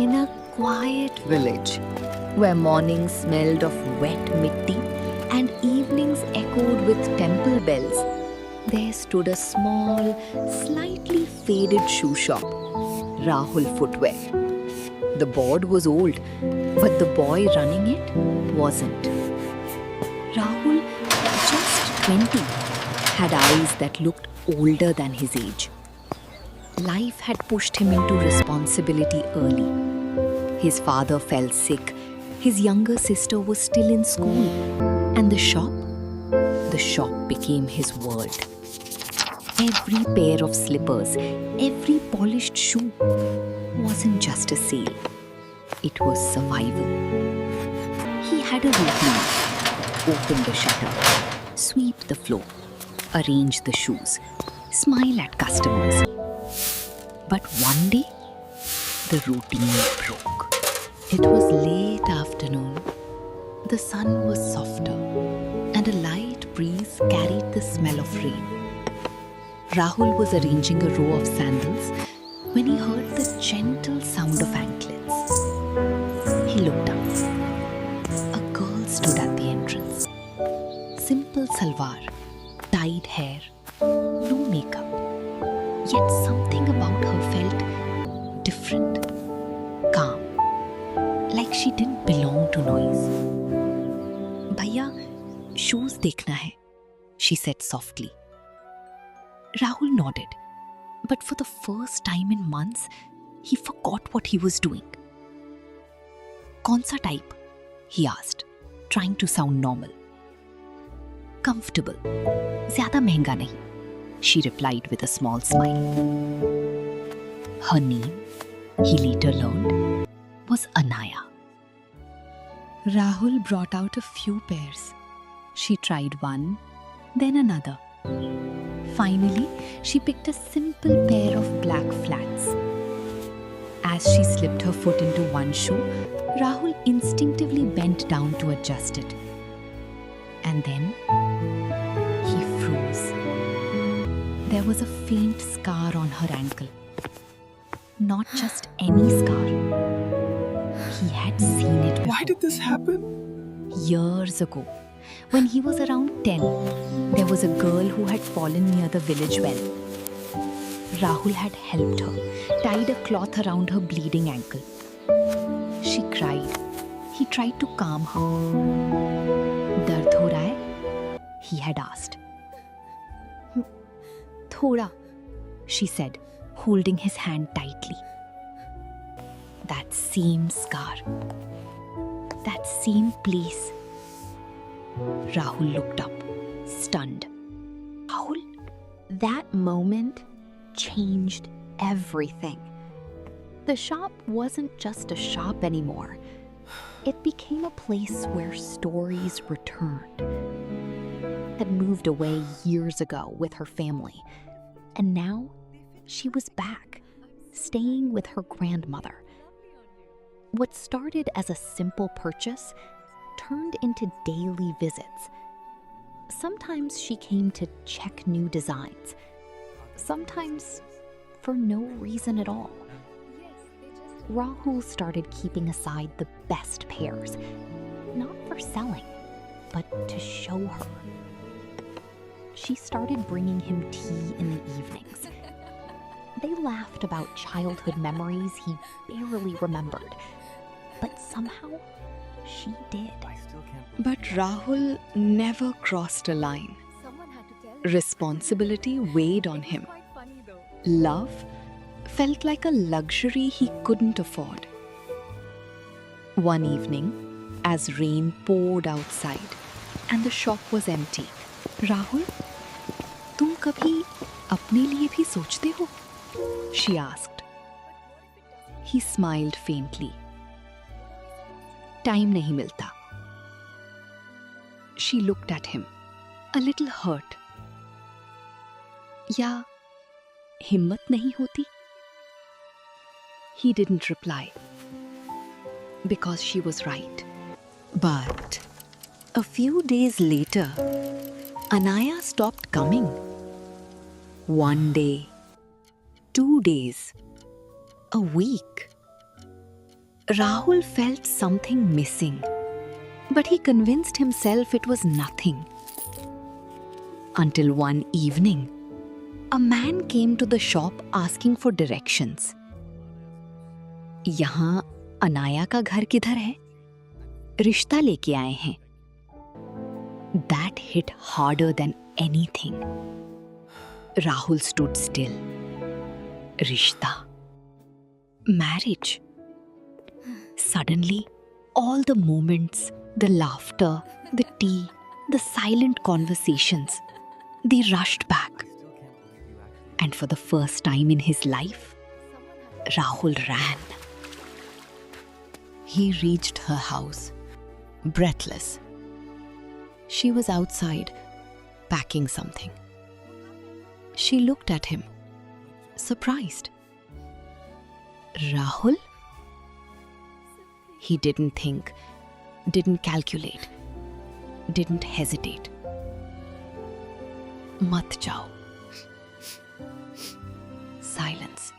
In a quiet village where mornings smelled of wet mitti and evenings echoed with temple bells, there stood a small, slightly faded shoe shop, Rahul Footwear. The board was old, but the boy running it wasn't. Rahul, just 20, had eyes that looked older than his age. Life had pushed him into responsibility early. His father fell sick, his younger sister was still in school, and the shop became his world. Every pair of slippers, every polished shoe wasn't just a sale, it was survival. He had a routine: open the shutter, sweep the floor, arrange the shoes, smile at customers. But one day, the routine broke. It was late afternoon. The sun was softer, and a light breeze carried the smell of rain. Rahul was arranging a row of sandals when he heard the gentle sound of anklets. He looked up. A girl stood at the entrance. Simple salwar, tied hair, no makeup. Yet something about her felt different, calm, like she didn't belong to noise. "Bhaiya, shoes dekhna hai," she said softly. Rahul nodded, but for the first time in months, he forgot what he was doing. "Kaun sa type?" he asked, trying to sound normal. "Comfortable. Zyada mehenga nahi," she replied with a small smile. Her name, he later learned, was Anaya. Rahul brought out a few pairs. She tried one, then another. Finally, she picked a simple pair of black flats. As she slipped her foot into one shoe, Rahul instinctively bent down to adjust it. And then, he froze. There was a faint scar on her ankle. Not just any scar. He had seen it before. Why did this happen? Years ago, when he was around 10, there was a girl who had fallen near the village well. Rahul had helped her, tied a cloth around her bleeding ankle. She cried. He tried to calm her. "Dard ho raha hai?" he had asked. "Thoda," she said, holding his hand tightly. That same scar. That same place. Rahul looked up, stunned. Rahul? That moment changed everything. The shop wasn't just a shop anymore. It became a place where stories returned. Had moved away years ago with her family, and now she was back, staying with her grandmother. What started as a simple purchase turned into daily visits. Sometimes she came to check new designs, sometimes for no reason at all. Rahul started keeping aside the best pairs, not for selling, but to show her. She started bringing him tea in the evenings. They laughed about childhood memories he barely remembered, but somehow she did. But Rahul never crossed a line. Responsibility weighed on him. Love felt like a luxury he couldn't afford. One evening, as rain poured outside and the shop was empty, "Rahul, तुम कभी अपने लिए भी सोचते हो?" she asked. He smiled faintly. "Time नहीं मिलता." She looked at him, a little hurt. "या हिम्मत नहीं होती?" He didn't reply, because she was right. But a few days later, Anaya stopped coming. One day, 2 days, a week. Rahul felt something missing, but he convinced himself it was nothing. Until one evening, a man came to the shop asking for directions. यहाँ अनाया का घर किधर है? रिश्ता लेके आए हैं. That hit harder than anything. Rahul stood still. Rishta. Marriage. Suddenly, all the moments, the laughter, the tea, the silent conversations, they rushed back. And for the first time in his life, Rahul ran. He reached her house, breathless. She was outside, packing something. She looked at him, surprised. Rahul? He didn't think, didn't calculate, didn't hesitate. Mat jao. Silence.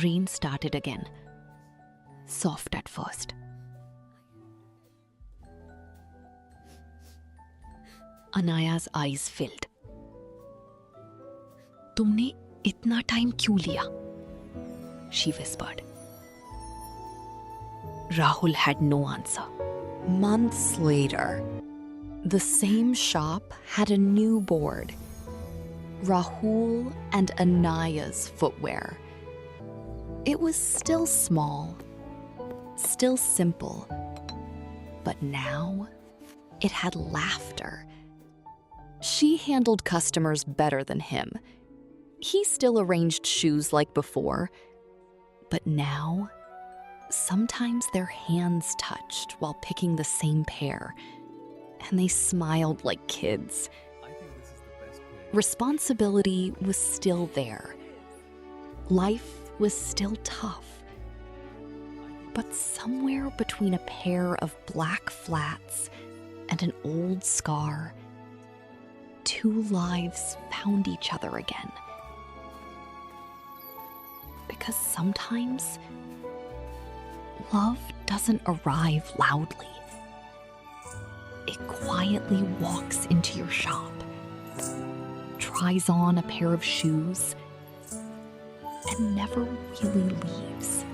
Rain started again, soft at first. Anaya's eyes filled. तुमने इतना time क्यों लिया? She whispered. Rahul had no answer. Months later, the same shop had a new board. Rahul and Anaya's footwear. It was still small, still simple, but now it had laughter. She handled customers better than him. He still arranged shoes like before, but now sometimes their hands touched while picking the same pair, and they smiled like kids. Responsibility was still there. Life was still tough. But somewhere between a pair of black flats and an old scar, two lives found each other again. Because sometimes love doesn't arrive loudly. It quietly walks into your shop, tries on a pair of shoes, and never really leaves.